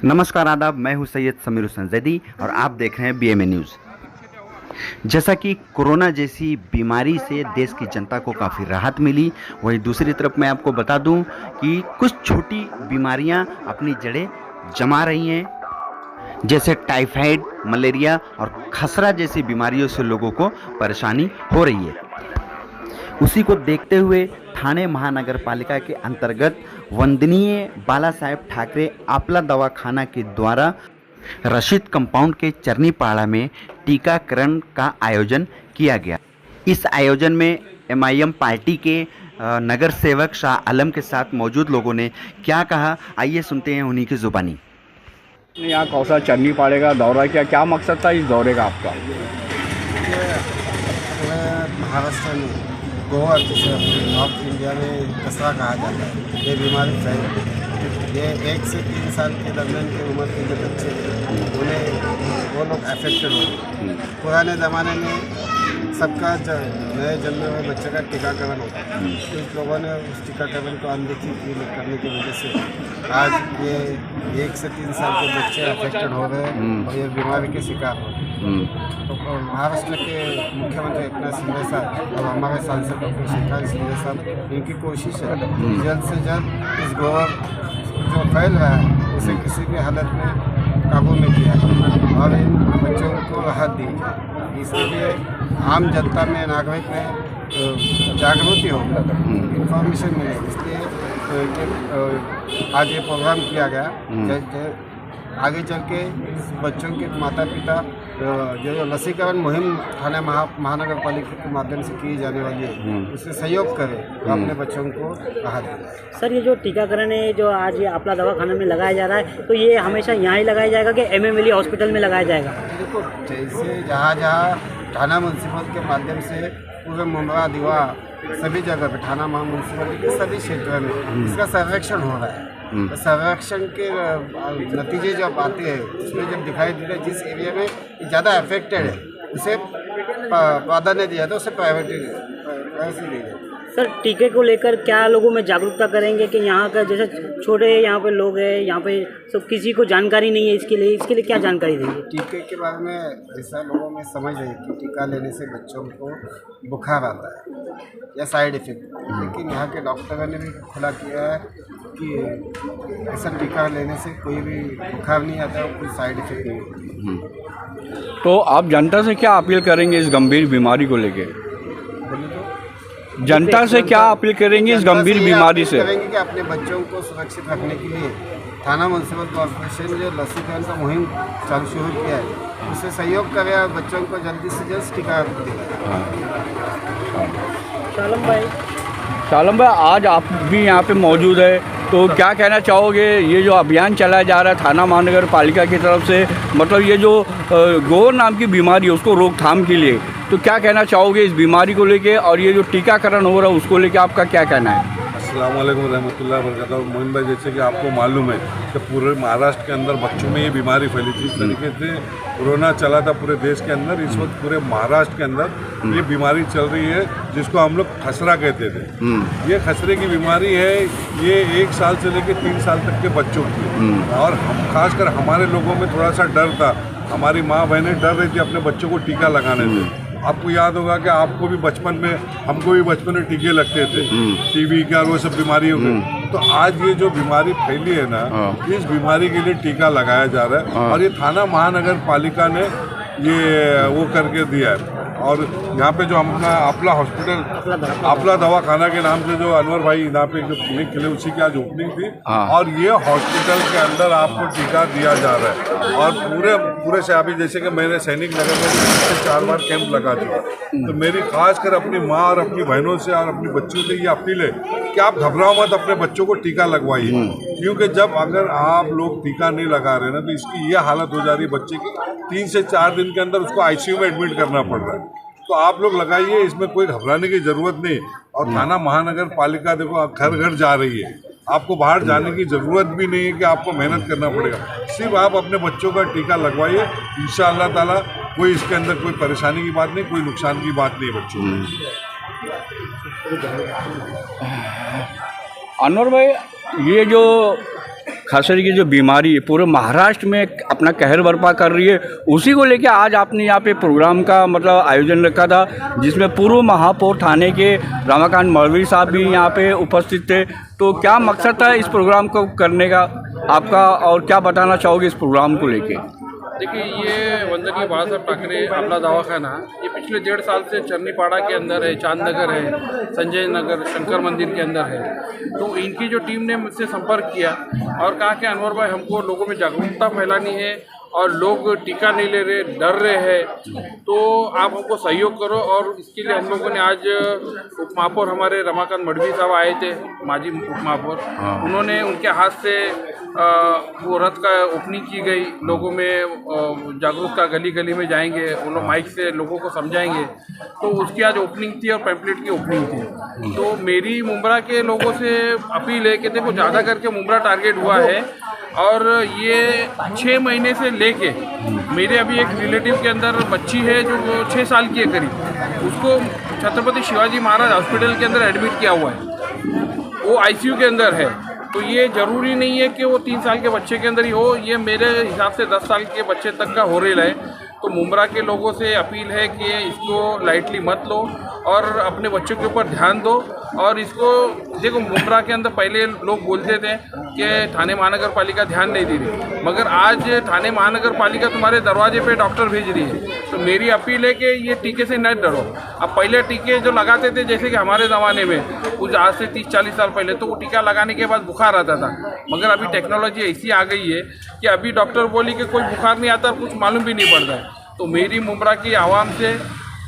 नमस्कार आदाब, मैं हूं सैयद समीर हुसैन जैदी और आप देख रहे हैं बीएमए न्यूज़। जैसा कि कोरोना जैसी बीमारी से देश की जनता को काफ़ी राहत मिली, वहीं दूसरी तरफ मैं आपको बता दूं कि कुछ छोटी बीमारियां अपनी जड़ें जमा रही हैं, जैसे टाइफाइड, मलेरिया और खसरा जैसी बीमारियों से लोगों को परेशानी हो रही है। उसी को देखते हुए ठाणे महानगर पालिका के अंतर्गत वंदनीय बाला साहेब ठाकरे आपला दवाखाना के द्वारा रशीद कंपाउंड के चरनीपाड़ा में टीकाकरण का आयोजन किया गया। इस आयोजन में एमआईएम पार्टी के नगर सेवक शाह आलम के साथ मौजूद लोगों ने क्या कहा, आइए सुनते हैं उन्हीं की जुबानी। यहाँ कौसा चरनीपाड़े का दौरा किया, क्या मकसद था इस दौरे का आपका? महाराष्ट्र में गोवा जिसे नॉर्थ इंडिया में खसरा कहा जाता है, ये बीमारी फैल ये 1 से 3 साल के दरमियान की उम्र के जो बच्चे उन्हें वो लोग अफेक्टेड हो। पुराने ज़माने में सबका नए जन्मे हुए बच्चे का टीकाकरण होता है, तो इस लोगों ने उस टीकाकरण को अनदेखी करने की वजह से आज ये 1 से 3 साल के बच्चे अफेक्टेड हो रहे हैं और ये बीमारी के शिकार हो रहे हैं। तो महाराष्ट्र के मुख्यमंत्री एकनाथ शिंदे साहब और हमारे सांसद डॉक्टर शेखर शिंदे साहब, इनकी कोशिश है जल्द से जल्द इस गोवर जो फैल रहा है उसे किसी भी हालत में काबू में किया और इन बच्चों को राहत दी जाए। इसके लिए आम जनता में, नागरिक में जागृति हो, इन्फॉर्मेशन मिले, इसलिए आज ये प्रोग्राम किया गया। आगे चल के इस बच्चों के माता पिता जो लसीकरण मुहिम थाने महानगर पालिका के माध्यम से की जाने वाली है, उससे सहयोग करें तो अपने बच्चों को राहत दें। सर, ये जो टीकाकरण है जो आज ये आपला दवाखाना में लगाया जा रहा है, तो ये हमेशा यहाँ ही लगाया जाएगा कि एमएमएलई हॉस्पिटल में लगाया जाएगा? देखो, जैसे जहाँ थाना म्यूनसिपल के माध्यम से पूरे मुंब्रा दीवा सभी जगह पे थाना म्यूनसिपलिटी के सभी क्षेत्रों में इसका सर्वेक्षण हो रहा है। तो सर्वेक्षण के नतीजे जब आते हैं उसमें जब दिखाई दे रहा है जिस एरिया में ज़्यादा अफेक्टेड है उसे प्राधान्य दिया जाता है, उसे प्रायोरिटी दी जाती है। सर, टीके को लेकर क्या लोगों में जागरूकता करेंगे कि यहाँ का जैसे छोटे यहाँ पे लोग हैं, यहाँ पे सब किसी को जानकारी नहीं है, इसके लिए क्या जानकारी देंगे? टीके के बारे में जैसा लोगों में समझ है कि टीका लेने से बच्चों को बुखार आता है या साइड इफेक्ट, लेकिन यहाँ के डॉक्टरों ने भी खुला किया है कि ऐसा टीका लेने से कोई भी बुखार नहीं आता और कोई साइड इफेक्ट नहीं होता। तो आप जनता से क्या अपील करेंगे इस गंभीर बीमारी को लेके? जनता से क्या अपील करेंगे इस गंभीर बीमारी से? करेंगे कि अपने बच्चों को सुरक्षित रखने के लिए थाना म्यूनसिपल कॉर्पोरेशन जो लसीकरण का मुहिम शुरू किया है उससे सहयोग करें और बच्चों को जल्दी से जल्द टीका दें। शालम भाई, आज आप भी यहाँ पे मौजूद है, तो क्या कहना चाहोगे? ये जो अभियान चलाया जा रहा है थाना महानगर पालिका की तरफ से, मतलब ये जो गोवर नाम की बीमारी है उसको रोकथाम के लिए, तो क्या कहना चाहोगे इस बीमारी को लेके, और ये जो टीकाकरण हो रहा है उसको लेके आपका क्या कहना है? अस्सलाम वालेकुम रहमतुल्लाहि व बरकातहू। मोइन भाई, जैसे कि आपको मालूम है कि पूरे महाराष्ट्र के अंदर बच्चों में ये बीमारी फैली थी। इस तरीके से कोरोना चला था पूरे देश के अंदर, इस वक्त पूरे महाराष्ट्र के अंदर ये बीमारी चल रही है जिसको हम लोग खसरा कहते थे। ये खसरे की बीमारी है, ये 1 साल से लेकर 3 साल तक के बच्चों की, और हम खासकर हमारे लोगों में थोड़ा सा डर था, हमारी माँ बहनें डर रही थी अपने बच्चों को टीका लगाने से। आपको याद होगा कि आपको भी बचपन में, हमको भी बचपन में टीके लगते थे, टीबी का और वो सब बीमारियों के। तो आज ये जो बीमारी फैली है ना, इस बीमारी के लिए टीका लगाया जा रहा है, और ये थाना महानगर पालिका ने ये वो करके दिया है। और यहाँ पे जो अपना आपला हॉस्पिटल, आपला दवाखाना के नाम से जो अनवर भाई यहाँ पे जो क्लिनिक खुले उसी की आज ओपनिंग थी, और ये हॉस्पिटल के अंदर आपको टीका दिया जा रहा है। और पूरे से अभी जैसे कि मैंने सैनिक नगर में 4 बार कैंप लगा चुका, तो मेरी खासकर अपनी माँ और अपनी बहनों से और अपनी बच्चों से ये अपील है कि आप घबराओ मत, अपने बच्चों को टीका लगवाइए, क्योंकि जब अगर आप लोग टीका नहीं लगा रहे ना तो इसकी ये हालत हो जा रही है बच्चे की, 3 से 4 दिन के अंदर उसको आईसीयू में एडमिट करना पड़ रहा है। तो आप लोग लगाइए, इसमें कोई घबराने की ज़रूरत नहीं। और थाना महानगर पालिका देखो घर घर जा रही है, आपको बाहर जाने की ज़रूरत भी नहीं है कि आपको मेहनत करना पड़ेगा, सिर्फ आप अपने बच्चों का टीका लगवाइए। इंशाअल्लाह ताला कोई इसके अंदर कोई परेशानी की बात नहीं, कोई नुकसान की बात नहीं बच्चों में। अनवर भाई, ये जो खसरे की जो बीमारी पूरे महाराष्ट्र में अपना कहर बर्पा कर रही है, उसी को लेके आज आपने यहाँ पे प्रोग्राम का मतलब आयोजन रखा था, जिसमें पूर्व महापौर थाने के रमाकांत मौलवी साहब भी यहाँ पे उपस्थित थे। तो क्या मकसद था इस प्रोग्राम को करने का आपका, और क्या बताना चाहोगे इस प्रोग्राम को लेके? देखिए, ये वंदनीय बाला साहब ठाकरे आपला दवाखाना ये पिछले 1.5 साल से चरनीपाड़ा के अंदर है, चांदनगर है, संजय नगर, शंकर मंदिर के अंदर है। तो इनकी जो टीम ने मुझसे संपर्क किया और कहा कि अनवर भाई, हमको लोगों में जागरूकता फैलानी है और लोग टीका नहीं ले रहे, डर रहे हैं, तो आप हमको सहयोग करो। और इसके लिए हम लोगों ने आज उपमहापौर हमारे रमाकांत मडवी साहब आए थे, माजी उपमहापौर, उन्होंने उनके हाथ से वो रथ का ओपनिंग की गई। लोगों में जागरूकता, गली गली में जाएंगे, वो लोग माइक से लोगों को समझाएंगे। तो उसकी आज ओपनिंग थी और पैम्पलेट की ओपनिंग थी। तो मेरी मुंब्रा के लोगों से अपील है कि देखो, ज़्यादा करके मुंब्रा टारगेट हुआ है और ये 6 महीने से लेके, मेरे अभी एक रिलेटिव के अंदर बच्ची है जो 6 साल की है करीब, उसको छत्रपति शिवाजी महाराज हॉस्पिटल के अंदर एडमिट किया हुआ है, वो आईसीयू के अंदर है। तो ये ज़रूरी नहीं है कि वो 3 साल के बच्चे के अंदर ही हो, ये मेरे हिसाब से 10 साल के बच्चे तक का हो रहा है। तो मुंब्रा के लोगों से अपील है कि इसको लाइटली मत लो और अपने बच्चों के ऊपर ध्यान दो। और इसको देखो, मुंब्रा के अंदर पहले लोग बोलते थे कि थाने महानगर पालिका ध्यान नहीं दे रही, मगर आज थाने महानगर पालिका तुम्हारे दरवाजे पे डॉक्टर भेज रही है। तो मेरी अपील है कि ये टीके से न डरो। अब पहले टीके जो लगाते थे, जैसे कि हमारे ज़माने में कुछ आज से 30-40 साल पहले, तो वो टीका लगाने के बाद बुखार आता था, मगर अभी टेक्नोलॉजी ऐसी आ गई है कि अभी डॉक्टर बोली कि कोई बुखार नहीं आता, कुछ मालूम भी नहीं पड़ता है। तो मेरी मुंब्रा की आवाम से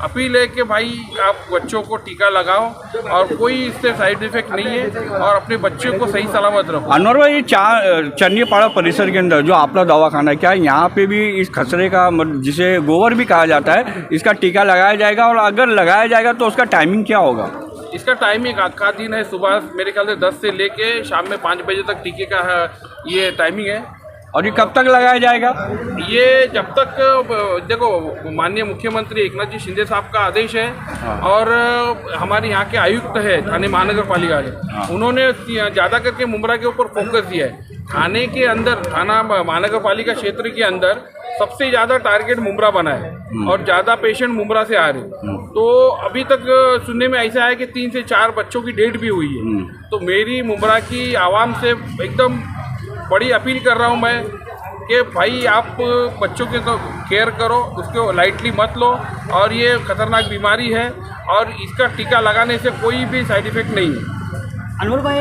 अपील है कि भाई, आप बच्चों को टीका लगाओ और कोई इससे साइड इफेक्ट नहीं है, और अपने बच्चों को सही सलामत रखो। अनवर भाई, चरनीपाड़ा परिसर के अंदर जो आपका दवाखाना है, क्या यहाँ पे भी इस खसरे का, जिसे गोवर भी कहा जाता है, इसका टीका लगाया जाएगा? और अगर लगाया जाएगा तो उसका टाइमिंग क्या होगा? इसका टाइमिंग का दिन है, सुबह मेरे ख्याल से 10 से लेके शाम में 5 बजे तक टीके का ये टाइमिंग है। और ये कब तक लगाया जाएगा? ये जब तक, देखो, माननीय मुख्यमंत्री एकनाथ जी शिंदे साहब का आदेश है, और हमारे यहाँ के आयुक्त है थाने महानगर पालिका के, उन्होंने ज़्यादा करके मुंब्रा के ऊपर फोकस दिया है। थाने के अंदर, थाना महानगर पालिका क्षेत्र के अंदर सबसे ज़्यादा टारगेट मुंब्रा बना है और ज़्यादा पेशेंट मुंब्रा से आ रहे। तो अभी तक सुनने में ऐसा है कि 3 से 4 बच्चों की डेथ भी हुई है। तो मेरी मुंब्रा की आवाम से एकदम बड़ी अपील कर रहा हूं मैं कि भाई, आप बच्चों के तो केयर करो, उसको लाइटली मत लो, और ये खतरनाक बीमारी है और इसका टीका लगाने से कोई भी साइड इफेक्ट नहीं है। अनवर भाई,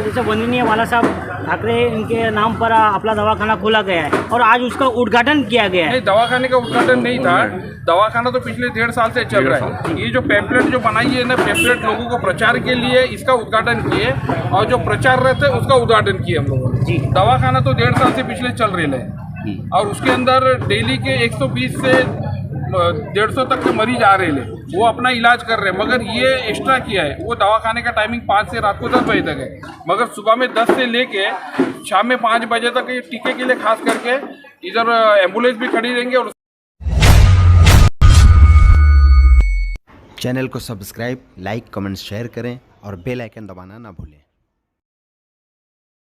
जैसे वंदनीय बाला साहब ठाकरे, इनके नाम पर अपना दवाखाना खोला गया है और आज उसका उद्घाटन किया गया है। नहीं, दवाखाने का उद्घाटन नहीं था, दवाखाना तो पिछले 1.5 साल से चल रहा है। ये जो पैम्पलेट जो बनाई है ना, पैम्पलेट लोगों को प्रचार के लिए, इसका उद्घाटन किए, और जो प्रचार रहते हैं उसका उद्घाटन किए हम लोगों ने। दवाखाना तो 1.5 साल से पिछले चल रहे हैं, और उसके अंदर डेली के 120 से 150 तक के मरीज आ रहे हैं, वो अपना इलाज कर रहे हैं। मगर ये एक्स्ट्रा किया है, वो दवाखाने का टाइमिंग 5 से रात को 10 बजे तक है, मगर सुबह में 10 से लेके शाम में 5 बजे तक ये टीके के लिए खास करके इधर एम्बुलेंस भी खड़ी रहेंगे। और चैनल को सब्सक्राइब, लाइक, कमेंट, शेयर करें और बेल आइकन दबाना ना भूलें।